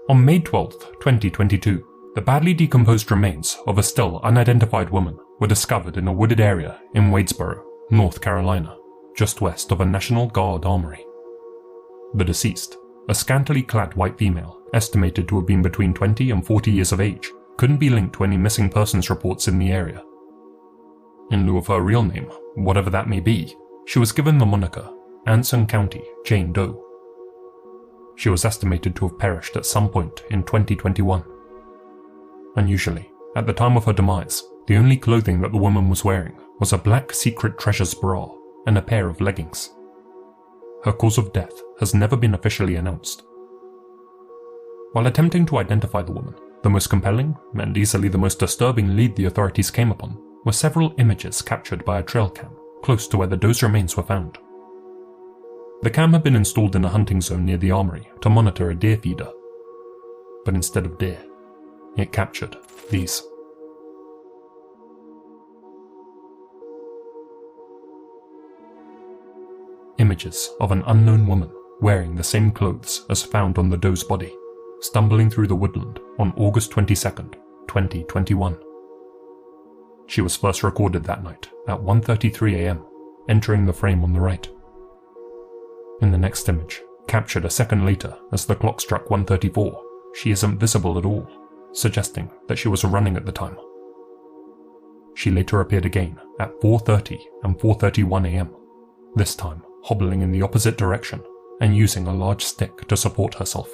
On May 12, 2022, the badly decomposed remains of a still unidentified woman were discovered in a wooded area in Wadesboro, North Carolina, just west of a National Guard armory. The deceased, a scantily clad white female estimated to have been between 20 and 40 years of age, couldn't be linked to any missing persons reports in the area. In lieu of her real name, whatever that may be, she was given the moniker Anson County Jane Doe. She was estimated to have perished at some point in 2021. Unusually, at the time of her demise, the only clothing that the woman was wearing was a black Secret Treasures bra and a pair of leggings. Her cause of death has never been officially announced. While attempting to identify the woman, the most compelling and easily the most disturbing lead the authorities came upon were several images captured by a trail cam close to where the Doe's remains were found. The cam had been installed in a hunting zone near the armory to monitor a deer feeder, but instead of deer, it captured these. Images of an unknown woman wearing the same clothes as found on the Doe's body, stumbling through the woodland on August 22nd, 2021. She was first recorded that night at 1:33 a.m., entering the frame on the right. In the next image, captured a second later as the clock struck 1:34, she isn't visible at all, suggesting that she was running at the time. She later appeared again at 4:30 and 4:31 a.m., this time hobbling in the opposite direction and using a large stick to support herself.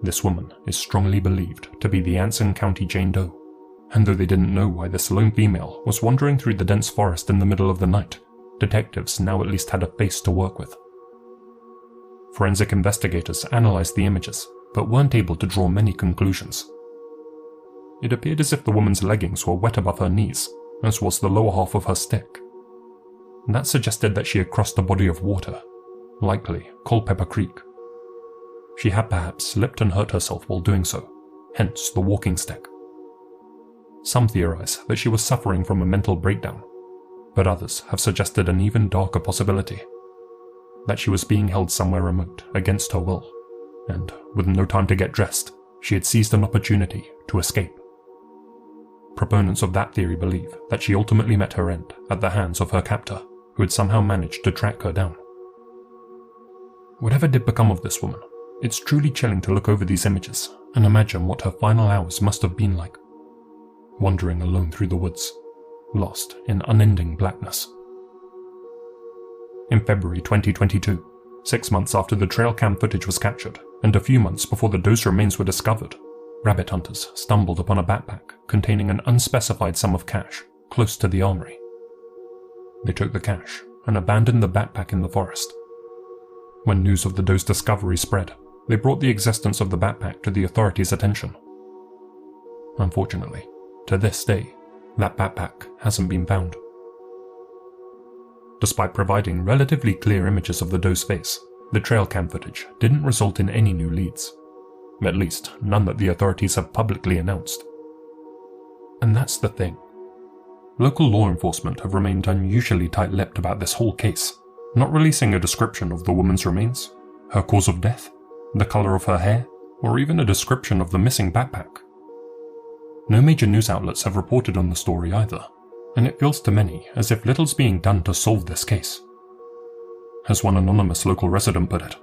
This woman is strongly believed to be the Anson County Jane Doe, and though they didn't know why this lone female was wandering through the dense forest in the middle of the night, detectives now at least had a face to work with. Forensic investigators analyzed the images, but weren't able to draw many conclusions. It appeared as if the woman's leggings were wet above her knees, as was the lower half of her stick. That suggested that she had crossed a body of water, likely Culpeper Creek. She had perhaps slipped and hurt herself while doing so, hence the walking stick. Some theorize that she was suffering from a mental breakdown, but others have suggested an even darker possibility, that she was being held somewhere remote against her will, and with no time to get dressed, she had seized an opportunity to escape. Proponents of that theory believe that she ultimately met her end at the hands of her captor, who had somehow managed to track her down. Whatever did become of this woman, it's truly chilling to look over these images and imagine what her final hours must have been like, wandering alone through the woods, lost in unending blackness. In February 2022, 6 months after the trail cam footage was captured, and a few months before the Doe's remains were discovered, rabbit hunters stumbled upon a backpack containing an unspecified sum of cash close to the armory. They took the cash and abandoned the backpack in the forest. When news of the Doe's discovery spread, they brought the existence of the backpack to the authorities' attention. Unfortunately, to this day, that backpack hasn't been found. Despite providing relatively clear images of the Doe's face, the trail cam footage didn't result in any new leads. At least, none that the authorities have publicly announced. And that's the thing. Local law enforcement have remained unusually tight-lipped about this whole case, not releasing a description of the woman's remains, her cause of death, the color of her hair, or even a description of the missing backpack. No major news outlets have reported on the story either, and it feels to many as if little's being done to solve this case. As one anonymous local resident put it,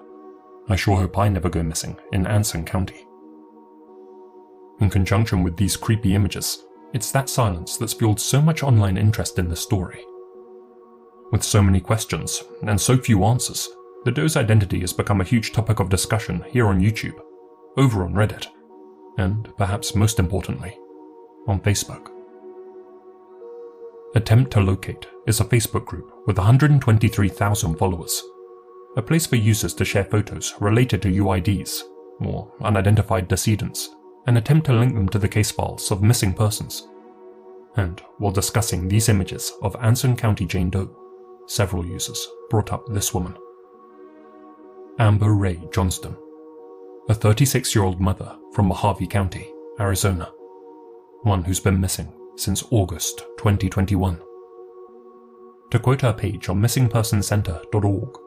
"I sure hope I never go missing in Anson County." In conjunction with these creepy images, it's that silence that's fueled so much online interest in this story. With so many questions and so few answers, the Doe's identity has become a huge topic of discussion here on YouTube, over on Reddit, and perhaps most importantly, on Facebook. Attempt to Locate is a Facebook group with 123,000 followers, a place for users to share photos related to UIDs, or unidentified decedents, and attempt to link them to the case files of missing persons. And while discussing these images of Anson County Jane Doe, several users brought up this woman. Amber Ray Johnston, a 36-year-old mother from Mojave County, Arizona, one who's been missing since August 2021. To quote her page on missingpersoncenter.org,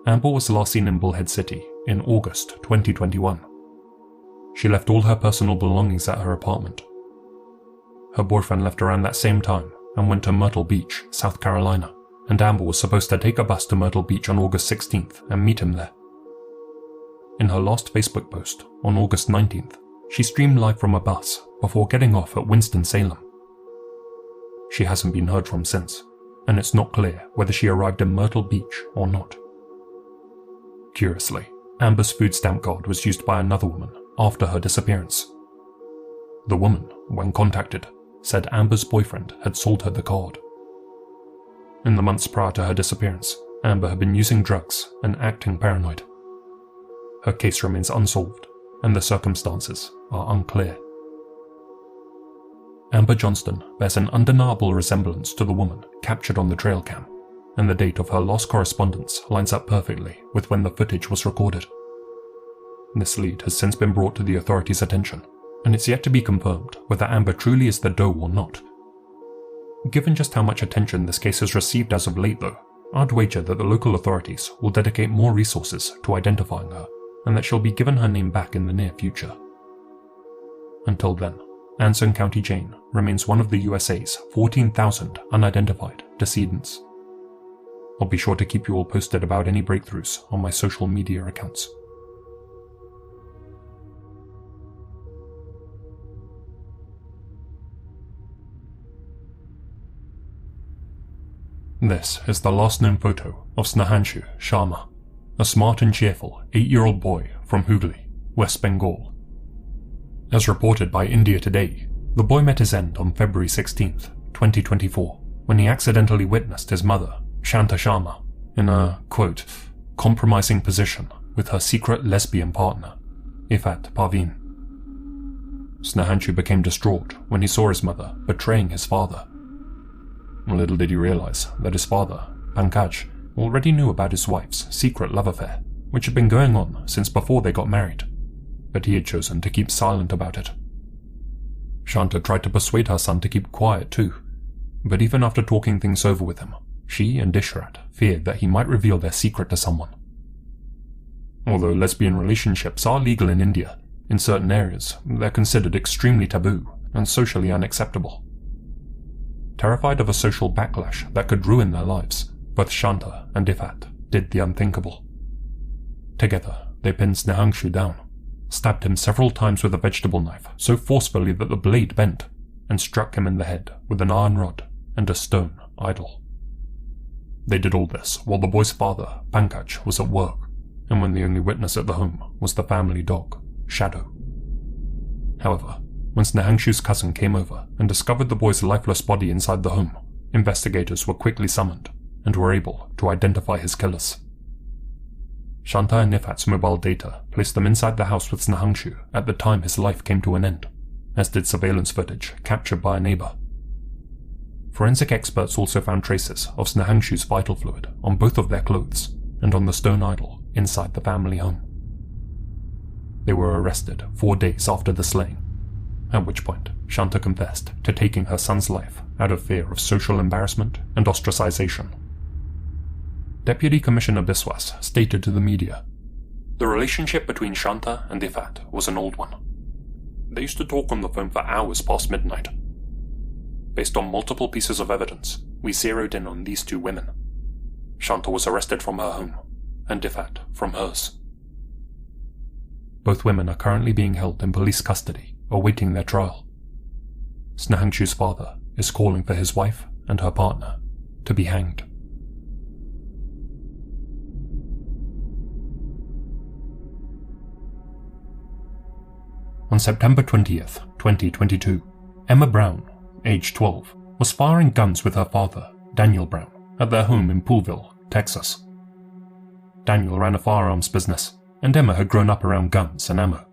Amber was last seen in Bullhead City in August 2021. She left all her personal belongings at her apartment. Her boyfriend left around that same time and went to Myrtle Beach, South Carolina, and Amber was supposed to take a bus to Myrtle Beach on August 16th and meet him there. In her last Facebook post on August 19th, she streamed live from a bus before getting off at Winston-Salem. She hasn't been heard from since, and it's not clear whether she arrived in Myrtle Beach or not. Curiously, Amber's food stamp card was used by another woman after her disappearance. The woman, when contacted, said Amber's boyfriend had sold her the card. In the months prior to her disappearance, Amber had been using drugs and acting paranoid. Her case remains unsolved, and the circumstances are unclear. Amber Johnston bears an undeniable resemblance to the woman captured on the trail cam, and the date of her last correspondence lines up perfectly with when the footage was recorded. This lead has since been brought to the authorities' attention, and it's yet to be confirmed whether Amber truly is the doe or not. Given just how much attention this case has received as of late though, I'd wager that the local authorities will dedicate more resources to identifying her, and that she'll be given her name back in the near future. Until then, Anson County Jane remains one of the USA's 14,000 unidentified decedents. I'll be sure to keep you all posted about any breakthroughs on my social media accounts. This is the last known photo of Snehanshu Sharma, a smart and cheerful 8-year-old boy from Hooghly, West Bengal. As reported by India Today, the boy met his end on February 16th, 2024, when he accidentally witnessed his mother, Shanta Sharma, in a, quote, compromising position with her secret lesbian partner, Ifat Parveen. Snehanshu became distraught when he saw his mother betraying his father. Little did he realize that his father, Pankaj, already knew about his wife's secret love affair, which had been going on since before they got married, but he had chosen to keep silent about it. Shanta tried to persuade her son to keep quiet too, but even after talking things over with him, she and Ishrat feared that he might reveal their secret to someone. Although lesbian relationships are legal in India, in certain areas they're considered extremely taboo and socially unacceptable. Terrified of a social backlash that could ruin their lives, both Shanta and Ifat did the unthinkable. Together, they pinned Snehanshu down, stabbed him several times with a vegetable knife so forcefully that the blade bent, and struck him in the head with an iron rod and a stone idol. They did all this while the boy's father, Pankaj, was at work, and when the only witness at the home was the family dog, Shadow. However, when Snehanshu's cousin came over and discovered the boy's lifeless body inside the home, investigators were quickly summoned and were able to identify his killers. Shanta and Ifat's mobile data placed them inside the house with Snehanshu at the time his life came to an end, as did surveillance footage captured by a neighbor. Forensic experts also found traces of Snehanshu's vital fluid on both of their clothes and on the stone idol inside the family home. They were arrested 4 days after the slaying, at which point Shanta confessed to taking her son's life out of fear of social embarrassment and ostracization. Deputy Commissioner Biswas stated to the media, "The relationship between Shanta and Ifat was an old one. They used to talk on the phone for hours past midnight. Based on multiple pieces of evidence, we zeroed in on these two women. Shanta was arrested from her home, and Ifat from hers." Both women are currently being held in police custody, awaiting their trial. Snehanshu's father is calling for his wife and her partner to be hanged. On September 20th, 2022, Emma Brown, age 12, was firing guns with her father, Daniel Brown, at their home in Poolville, Texas. Daniel ran a firearms business, and Emma had grown up around guns and ammo.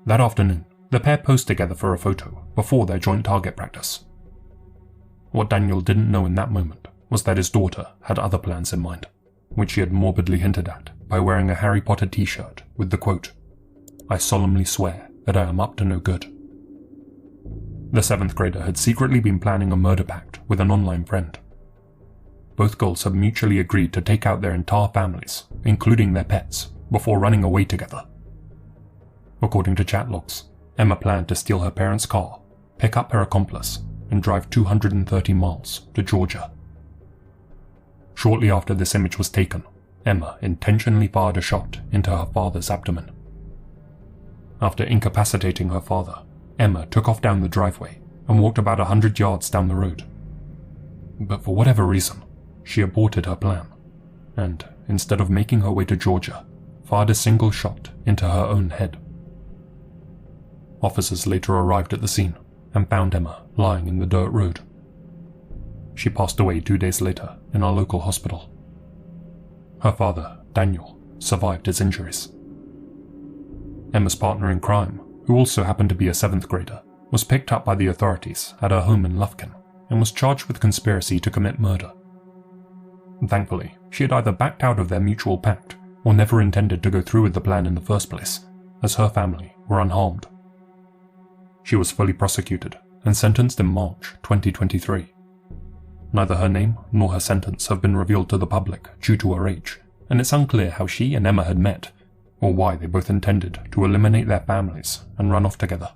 That afternoon, the pair posed together for a photo before their joint target practice. What Daniel didn't know in that moment was that his daughter had other plans in mind, which she had morbidly hinted at by wearing a Harry Potter t-shirt with the quote, "I solemnly swear that I am up to no good." The 7th grader had secretly been planning a murder pact with an online friend. Both girls had mutually agreed to take out their entire families, including their pets, before running away together. According to chat logs, Emma planned to steal her parents' car, pick up her accomplice, and drive 230 miles to Georgia. Shortly after this image was taken, Emma intentionally fired a shot into her father's abdomen. After incapacitating her father, Emma took off down the driveway and walked about 100 yards down the road. But for whatever reason, she aborted her plan, and instead of making her way to Georgia, fired a single shot into her own head. Officers later arrived at the scene and found Emma lying in the dirt road. She passed away 2 days later in our local hospital. Her father, Daniel, survived his injuries. Emma's partner in crime, who also happened to be a 7th grader, was picked up by the authorities at her home in Lufkin and was charged with conspiracy to commit murder. Thankfully, she had either backed out of their mutual pact or never intended to go through with the plan in the first place, as her family were unharmed. She was fully prosecuted and sentenced in March 2023. Neither her name nor her sentence have been revealed to the public due to her age, and it's unclear how she and Emma had met, or why they both intended to eliminate their families and run off together.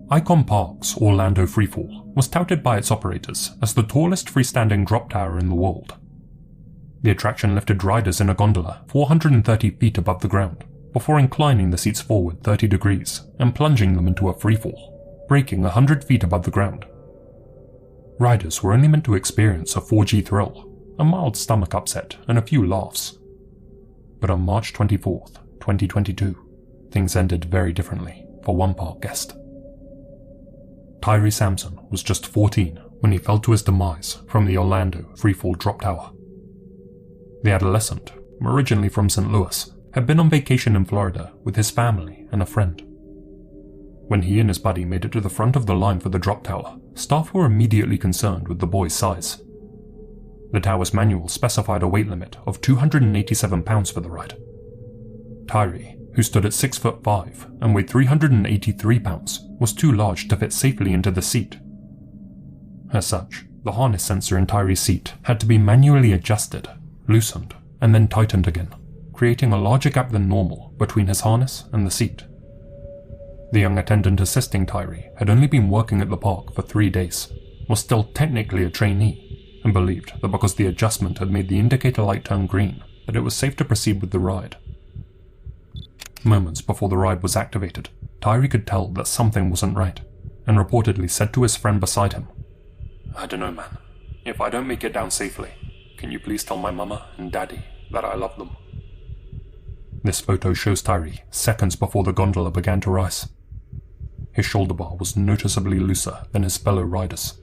Icon Park's Orlando Freefall was touted by its operators as the tallest freestanding drop tower in the world. The attraction lifted riders in a gondola 430 feet above the ground, before inclining the seats forward 30 degrees and plunging them into a freefall, breaking 100 feet above the ground. Riders were only meant to experience a 4G thrill, a mild stomach upset, and a few laughs. But on March 24th, 2022, things ended very differently for one park guest. Tyree Sampson was just 14 when he fell to his demise from the Orlando Freefall drop tower. The adolescent, originally from St. Louis, had been on vacation in Florida with his family and a friend. When he and his buddy made it to the front of the line for the drop tower, staff were immediately concerned with the boy's size. The tower's manual specified a weight limit of 287 pounds for the ride. Tyree, who stood at 6'5" and weighed 383 pounds, was too large to fit safely into the seat. As such, the harness sensor in Tyree's seat had to be manually adjusted, loosened, and then tightened again, creating a larger gap than normal between his harness and the seat. The young attendant assisting Tyree had only been working at the park for 3 days, was still technically a trainee, and believed that because the adjustment had made the indicator light turn green, that it was safe to proceed with the ride. Moments before the ride was activated, Tyree could tell that something wasn't right, and reportedly said to his friend beside him, "I don't know, man. If I don't make it down safely, can you please tell my mama and daddy that I love them?" This photo shows Tyree seconds before the gondola began to rise. His shoulder bar was noticeably looser than his fellow riders.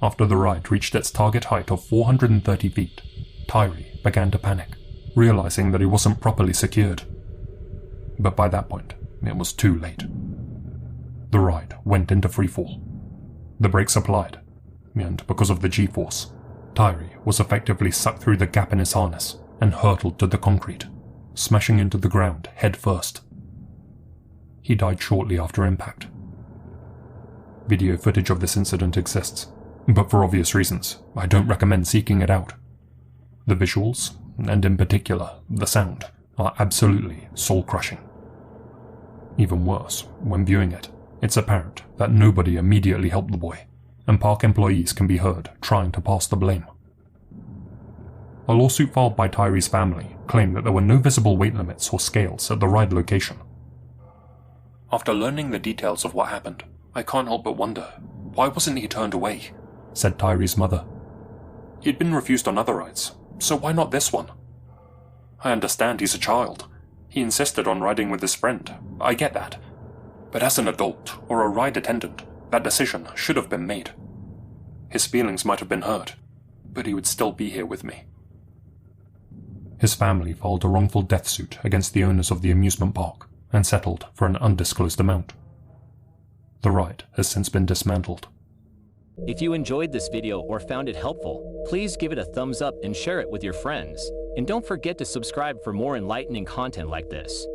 After the ride reached its target height of 430 feet, Tyree began to panic, realizing that he wasn't properly secured. But by that point, it was too late. The ride went into freefall. The brakes applied, and because of the G-force, Tyree was effectively sucked through the gap in his harness and hurtled to the concrete, smashing into the ground head first. He died shortly after impact. Video footage of this incident exists, but for obvious reasons, I don't recommend seeking it out. The visuals, and in particular, the sound, are absolutely soul-crushing. Even worse, when viewing it, it's apparent that nobody immediately helped the boy, and park employees can be heard trying to pass the blame. A lawsuit filed by Tyree's family claimed that there were no visible weight limits or scales at the ride location. "After learning the details of what happened, I can't help but wonder, why wasn't he turned away?" said Tyree's mother. "He'd been refused on other rides, so why not this one? I understand he's a child. He insisted on riding with his friend, I get that. But as an adult or a ride attendant, that decision should have been made. His feelings might have been hurt, but he would still be here with me." His family filed a wrongful death suit against the owners of the amusement park and settled for an undisclosed amount. The ride has since been dismantled. If you enjoyed this video or found it helpful, please give it a thumbs up and share it with your friends. And don't forget to subscribe for more enlightening content like this.